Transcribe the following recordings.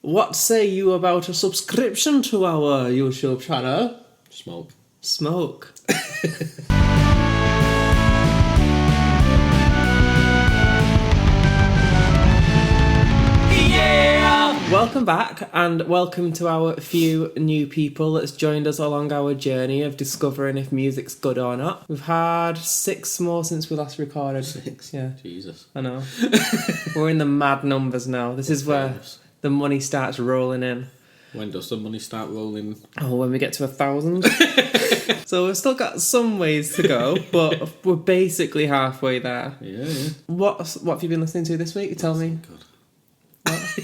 What say you about a subscription to our YouTube channel? Smoke. Smoke. Welcome back, and welcome to our few new people that's joined us along our journey of discovering if music's good or not. We've had 6 more since we last recorded. 6? Yeah. Jesus. I know. We're in the mad numbers now. This is where the money starts rolling in. When does the money start rolling? Oh, when we get to 1,000. So we've still got some ways to go, but we're basically halfway there. Yeah. What have you been listening to this week? Tell me. God.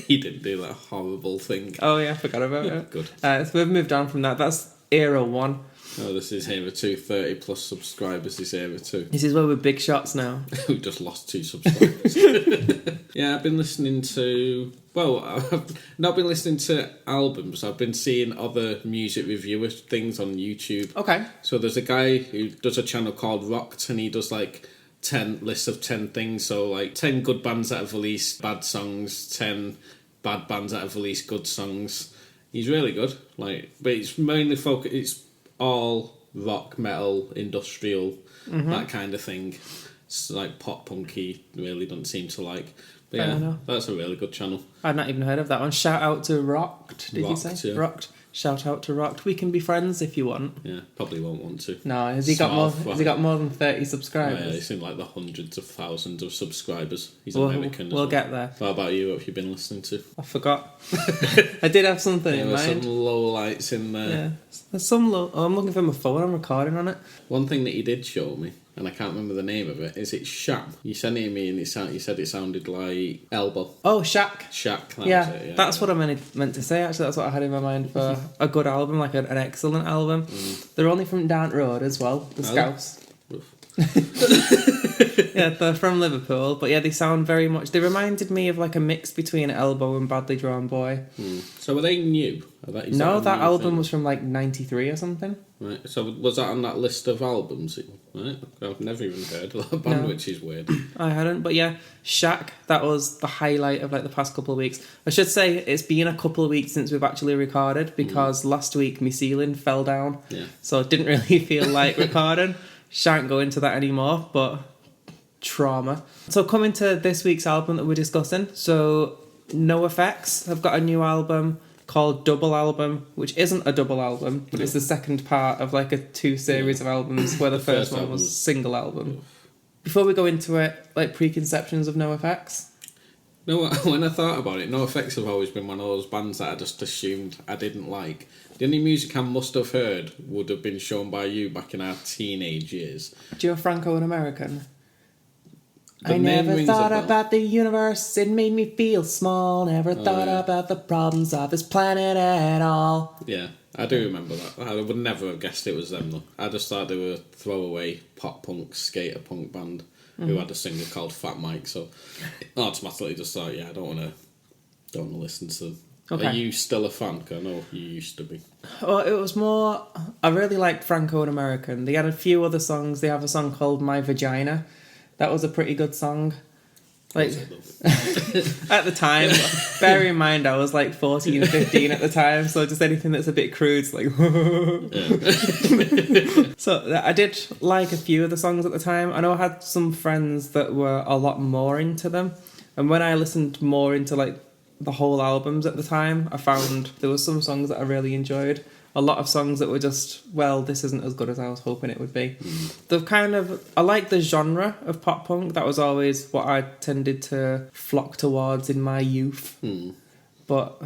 He didn't do that horrible thing. Oh yeah, I forgot about it. Good. So we've moved on from that. That's era 1. Oh, this is Era 2. 30 plus subscribers is Era 2. This is where we're big shots now. We've just lost 2 subscribers. Yeah, I've been listening to... Well, I've not been listening to albums. I've been seeing other music reviewer things on YouTube. Okay. So there's a guy who does a channel called Rocked, and he does like 10 lists of 10 things. So like 10 good bands that have released bad songs, 10 bad bands that have released good songs. He's really good. But it's mainly focused. It's all rock, metal, industrial, that kind of thing. It's like pop punky. Really don't seem to like. But yeah, that's a really good channel. I've not even heard of that one. Shout out to Rocked. Did you say? Yeah. Rocked. Shout out to Rocked. We can be friends if you want. Yeah, probably won't want to. No, has he got more than 30 subscribers? Oh, yeah, he's in like the hundreds of thousands of subscribers. He's American. We'll get there. What about you? What have you been listening to? I forgot. I did have something in mind. There's some low lights in there. Yeah, there's some low. Oh, I'm looking for my phone. I'm recording on it. One thing that you did show me, and I can't remember the name of it, is it Sham? You sent it to me and you said it sounded like elbow. Oh, Shaq. Shaq. That's what I meant to say, actually. That's what I had in my mind for a good album, like an excellent album. They're only from Down Road as well, the Scouse. Yeah, they're from Liverpool, but yeah, they sound very much... They reminded me of like a mix between Elbow and Badly Drawn Boy. So were they new? That album was from like 93 or something. Right, so was that on that list of albums? Right, I've never even heard of that band, which is weird. I hadn't, but yeah, Shaq, that was the highlight of like the past couple of weeks. I should say it's been a couple of weeks since we've actually recorded, because last week my ceiling fell down, so it didn't really feel like recording. Shan't go into that anymore, but trauma. So coming to this week's album that we're discussing, so NOFX have got a new album called Double Album, which isn't a double album, but it's the second part of like a 2 series of albums where the first one was single album. Before we go into it, like preconceptions of NOFX? No, when I thought about it, NOFX have always been one of those bands that I just assumed I didn't like. The only music I must have heard would have been shown by you back in our teenage years. Do you know Franco-American? I never thought about the universe, it made me feel small. Never thought about the problems of this planet at all. Yeah, I do remember that. I would never have guessed it was them though. I just thought they were a throwaway pop punk, skater punk band who had a singer called Fat Mike, so I automatically just thought, I don't want to listen to them. Okay. Are you still a fan? 'Cause I know you used to be. Well, it was more... I really liked Franco-American. They had a few other songs. They have a song called My Vagina. That was a pretty good song. Like at the time, bear in mind I was like 14, 15 at the time, so just anything that's a bit crude is like... So I did like a few of the songs at the time. I know I had some friends that were a lot more into them, and when I listened more into like the whole albums at the time, I found there were some songs that I really enjoyed. A lot of songs that were just, well, this isn't as good as I was hoping it would be. I like the genre of pop punk. That was always what I tended to flock towards in my youth. But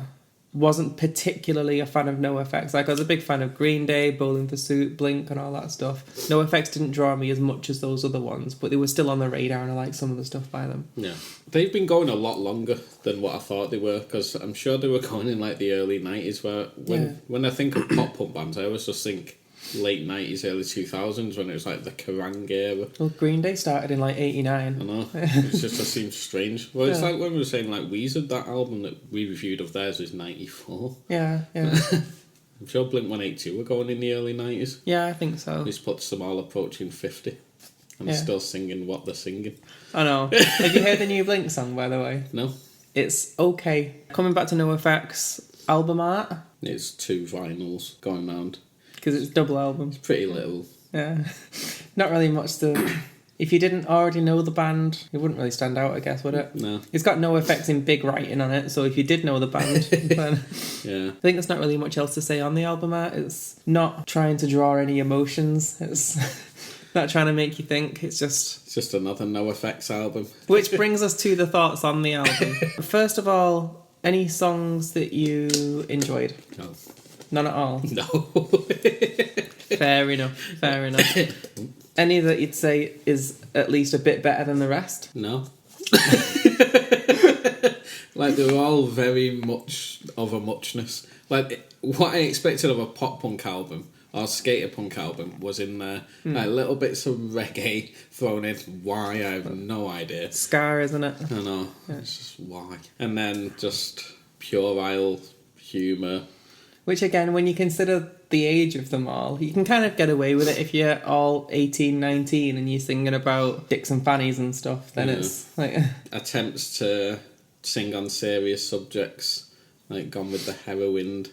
wasn't particularly a fan of NOFX. Like, I was a big fan of Green Day, Bowling for Soup, Blink and all that stuff. NOFX didn't draw me as much as those other ones, but they were still on the radar and I liked some of the stuff by them. Yeah. They've been going a lot longer than what I thought they were, because I'm sure they were going in like the early 90s, where when I think of pop punk bands, I always just think late 90s, early 2000s, when it was like the Kerrang era. Well, Green Day started in like 89. I know. It just seems strange. Well, it's like when we were saying like Weezer, that album that we reviewed of theirs was 94. Yeah. I'm sure Blink-182 were going in the early 90s. Yeah, I think so. This puts them all approaching 50. And they're still singing what they're singing. I know. Have you heard the new Blink song, by the way? No. It's okay. Coming back to NOFX, album art, It's 2 vinyls going round. because it's double album. Pretty little. Yeah. Not really much to... If you didn't already know the band, it wouldn't really stand out, I guess, would it? No. It's got NOFX in big writing on it, so if you did know the band, then... Yeah. I think there's not really much else to say on the album art. It's not trying to draw any emotions. It's not trying to make you think. It's just another NOFX album. Which brings us to the thoughts on the album. First of all, any songs that you enjoyed? No. None at all? No. Fair enough. Any that you'd say is at least a bit better than the rest? No. Like, they're all very much of a muchness. Like, what I expected of a pop punk album or skater punk album was in there. Like, little bits of reggae thrown in. Why? I have no idea. Scar, isn't it? I know. Yeah. It's just why. And then just puerile humour. Which, again, when you consider the age of them all, you can kind of get away with it if you're all 18, 19 and you're singing about dicks and fannies and stuff, then it's like... Attempts to sing on serious subjects, like Gone with the Heroin,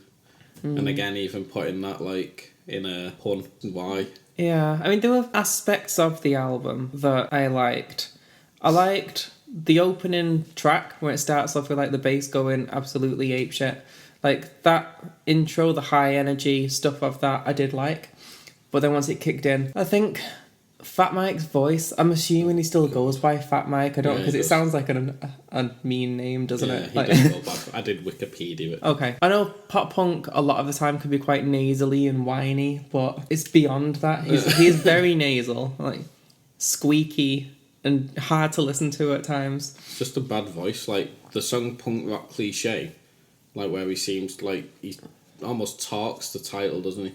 and again, even putting that, like, in a pun. Why? Yeah, I mean, there were aspects of the album that I liked. I liked the opening track, where it starts off with, like, the bass going absolutely apeshit. Like, that intro, the high energy stuff of that, I did like. But then once it kicked in, I think Fat Mike's voice, I'm assuming he still goes by Fat Mike. I don't, because it sounds like a mean name, doesn't it? Yeah, he does go back. I did Wikipedia it. Okay. I know pop punk a lot of the time can be quite nasally and whiny, but it's beyond that. He's very nasal, like squeaky and hard to listen to at times. It's just a bad voice. Like, the song Punk Rock Cliche, like, where he seems like he almost talks the title, doesn't he?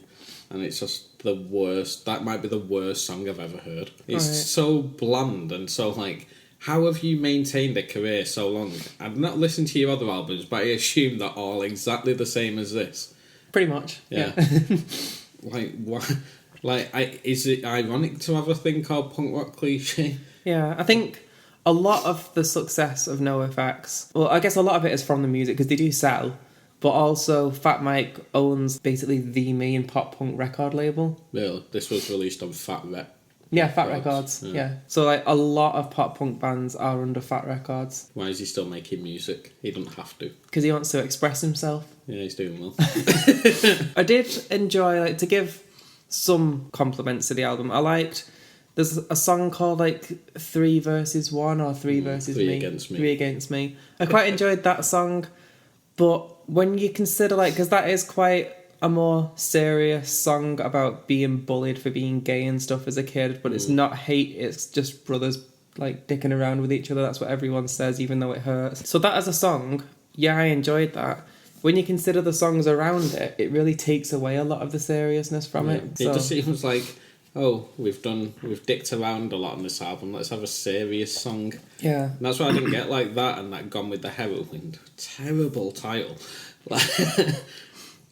And it's just the worst. That might be the worst song I've ever heard. It's so bland and so, like, how have you maintained a career so long? I've not listened to your other albums, but I assume they're all exactly the same as this. Pretty much. Yeah. Like, what? Like, is it ironic to have a thing called Punk Rock Cliche? Yeah, I think a lot of the success of NOFX, well, I guess a lot of it is from the music, because they do sell, but also Fat Mike owns basically the main pop punk record label. Really? This was released on Fat Rep. Yeah, Fat Records. Yeah. So, like, a lot of pop punk bands are under Fat Records. Why is he still making music? He doesn't have to. Because he wants to express himself. Yeah, he's doing well. I did enjoy, like, to give some compliments to the album, I liked... There's a song called, like, 3 versus 1 or 3 versus 3 me. Against Me. 3 Against Me. I quite enjoyed that song, but when you consider, like, because that is quite a more serious song about being bullied for being gay and stuff as a kid, but it's not hate, it's just brothers, like, dicking around with each other. That's what everyone says, even though it hurts. So that as a song, yeah, I enjoyed that. When you consider the songs around it, it really takes away a lot of the seriousness from it. So. It just seems like, oh, we've dicked around a lot on this album, let's have a serious song. Yeah. And that's why I didn't get like that and that Gone with the Heroin. Terrible title. Like,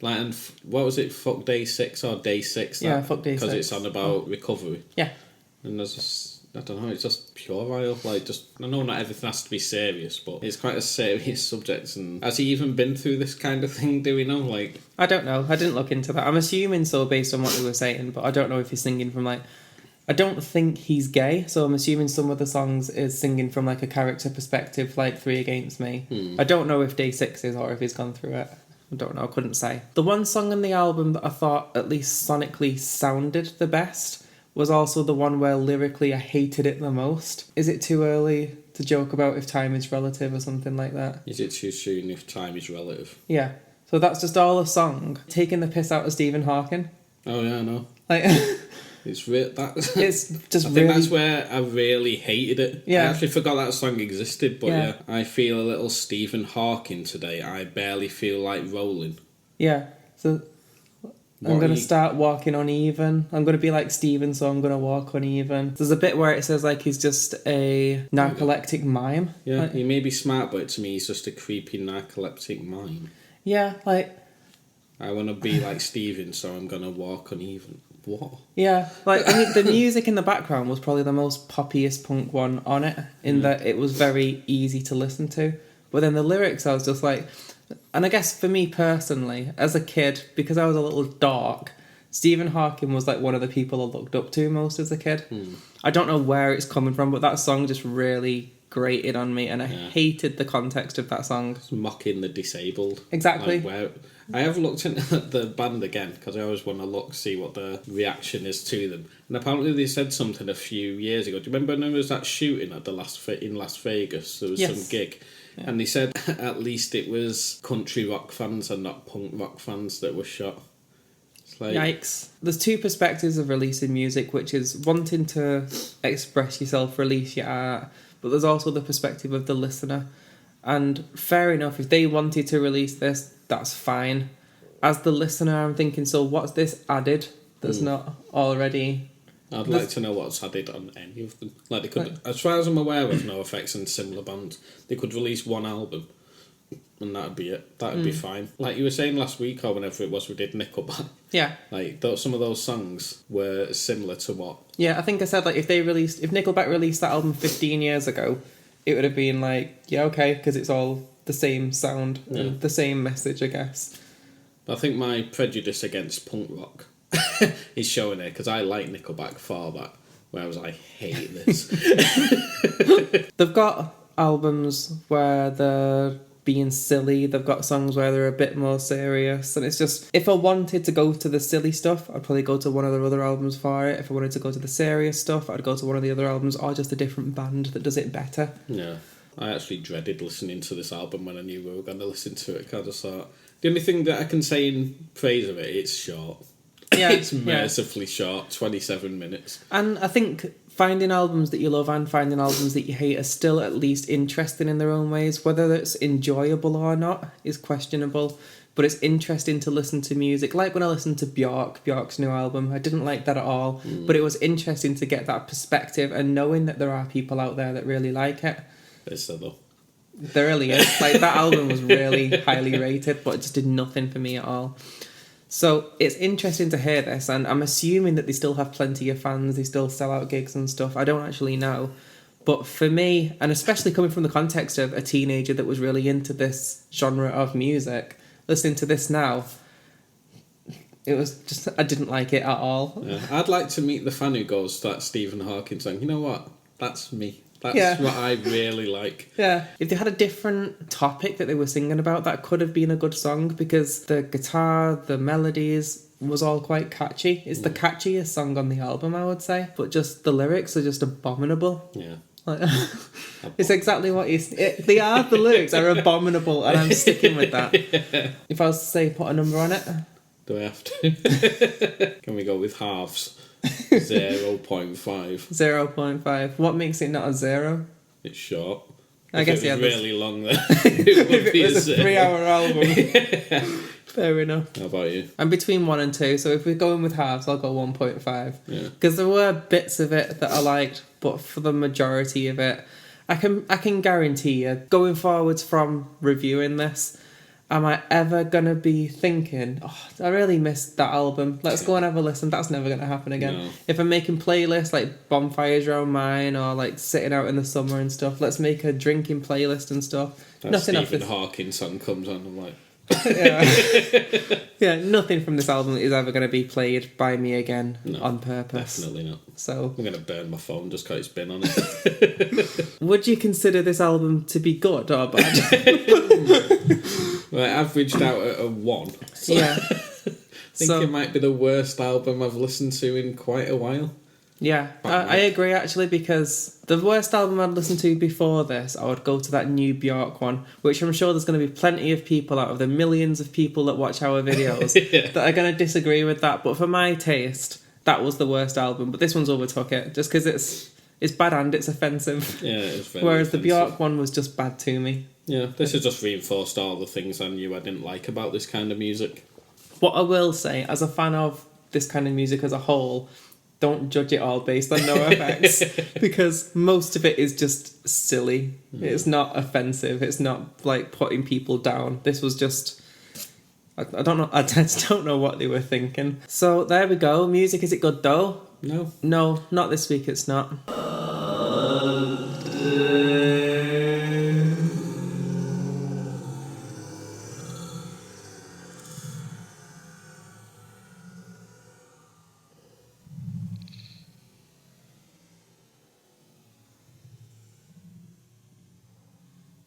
and what was it, Fuck Day 6 or Day 6? Yeah, Fuck Day 6. Because it's on about recovery. Yeah. And there's just, I don't know, it's just puerile. Like, just, I know not everything has to be serious, but it's quite a serious subject. And has he even been through this kind of thing, do we know? Like, I don't know. I didn't look into that. I'm assuming so based on what we were saying, but I don't know if he's singing from, like... I don't think he's gay, so I'm assuming some of the songs is singing from, like, a character perspective, like 3 Against Me. I don't know if Day 6 is or if he's gone through it. I don't know, I couldn't say. The one song on the album that I thought at least sonically sounded the best was also the one where lyrically I hated it the most. Is it too early to joke about if time is relative or something like that? is it too soon if time is relative? Yeah. So that's just all a song taking the piss out of Stephen Hawking. Oh yeah, I know. Like... It's that. It's just I really... think that's where I really hated it. Yeah. I actually forgot that song existed, but yeah. I feel a little Stephen Hawking today. I barely feel like rolling. Yeah. So I'm going to start walking uneven. I'm going to be like Stephen, so I'm going to walk uneven. There's a bit where it says like he's just a narcoleptic mime. Yeah, like, he may be smart, but to me he's just a creepy narcoleptic mime. Yeah, like... I want to be like Stephen, so I'm going to walk uneven. What? Yeah, like, I mean, the music in the background was probably the most poppiest punk one on it, in that it was very easy to listen to. But then the lyrics, I was just like, and I guess for me personally, as a kid, because I was a little dark, Stephen Hawking was like one of the people I looked up to most as a kid. I don't know where it's coming from, but that song just really grated on me, and I hated the context of that song. It's mocking the disabled. Exactly. Like where I have looked into the band again because I always want to see what the reaction is to them. And apparently they said something a few years ago. Do you remember when there was that shooting at in Las Vegas? There was some gig. Yeah. And they said at least it was country rock fans and not punk rock fans that were shot. It's like, yikes. There's two perspectives of releasing music, which is wanting to express yourself, release your art, but there's also the perspective of the listener. And fair enough, if they wanted to release this, that's fine. As the listener, I'm thinking, so what's this added that's not already... I'd like to know what's added on any of them. Like they could, as far as I'm aware of NOFX and similar bands, they could release one album and that'd be it. That'd be fine. Like you were saying last week or whenever it was we did Nickelback. Yeah. Like some of those songs were similar to what... Yeah, I think I said like if Nickelback released that album 15 years ago, it would have been like, yeah, okay, because it's all the same sound and the same message, I guess. I think my prejudice against punk rock is showing it, because I like Nickelback far back, whereas I hate this. They've got albums where they're being silly, they've got songs where they're a bit more serious, and it's just, if I wanted to go to the silly stuff, I'd probably go to one of their other albums for it. If I wanted to go to the serious stuff, I'd go to one of the other albums, or just a different band that does it better. Yeah. I actually dreaded listening to this album when I knew we were going to listen to it, because I just thought, the only thing that I can say in praise of it, it's short. Yeah, it's mercifully short, 27 minutes. And I think finding albums that you love and finding albums that you hate are still at least interesting in their own ways. Whether it's enjoyable or not is questionable, but it's interesting to listen to music. Like when I listened to Björk's new album, I didn't like that at all, but it was interesting to get that perspective and knowing that there are people out there that really like it. Is there though? There really is. Like that album was really highly rated, but it just did nothing for me at all. So it's interesting to hear this, and I'm assuming that they still have plenty of fans, they still sell out gigs and stuff. I don't actually know. But for me, and especially coming from the context of a teenager that was really into this genre of music, listening to this now, it was just, I didn't like it at all. Yeah. I'd like to meet the fan who goes that Stephen Hawking song, you know what, that's me. That's what I really like. Yeah. If they had a different topic that they were singing about, that could have been a good song, because the guitar, the melodies was all quite catchy. It's the catchiest song on the album, I would say. But just the lyrics are just abominable. Yeah. Like, it's exactly what the lyrics are abominable, and I'm sticking with that. Yeah. If I was to say put a number on it. Do I have to? Can we go with halves? 0.5. 0.5. What makes it not a 0? It's short. I guess it was really long then. If it was a 3-hour album. Fair enough. How about you? I'm between 1 and 2, so if we're going with halves, I'll go 1.5. Yeah. Because there were bits of it that I liked, but for the majority of it, I can guarantee you, going forwards from reviewing this, am I ever going to be thinking, oh, I really missed that album, let's go and have a listen? That's never going to happen again. No. If I'm making playlists like bonfires around mine, or like sitting out in the summer and stuff, let's make a drinking playlist and stuff. That Nothing Stephen Hawking song comes on, I'm like... Yeah, nothing from this album is ever going to be played by me again on purpose. Definitely not. So I'm going to burn my phone just because it's been on it. Would you consider this album to be good or bad? Well, it averaged out at a 1. So yeah. I think it might be the worst album I've listened to in quite a while. Yeah, I agree actually, because the worst album I'd listened to before this, I would go to that new Björk one, which I'm sure there's going to be plenty of people out of the millions of people that watch our videos that are going to disagree with that. But for my taste, that was the worst album. But this one's overtook it just because it's bad and it's offensive. Yeah, it's very Whereas offensive. The Björk one was just bad to me. Yeah, this has just reinforced all the things I knew I didn't like about this kind of music. What I will say, as a fan of this kind of music as a whole, don't judge it all based on NOFX, because most of it is just silly. It's not offensive. It's not like putting people down. This was just, I don't know. I just don't know what they were thinking. So there we go. Music, is it good though? No. No, not this week. It's not.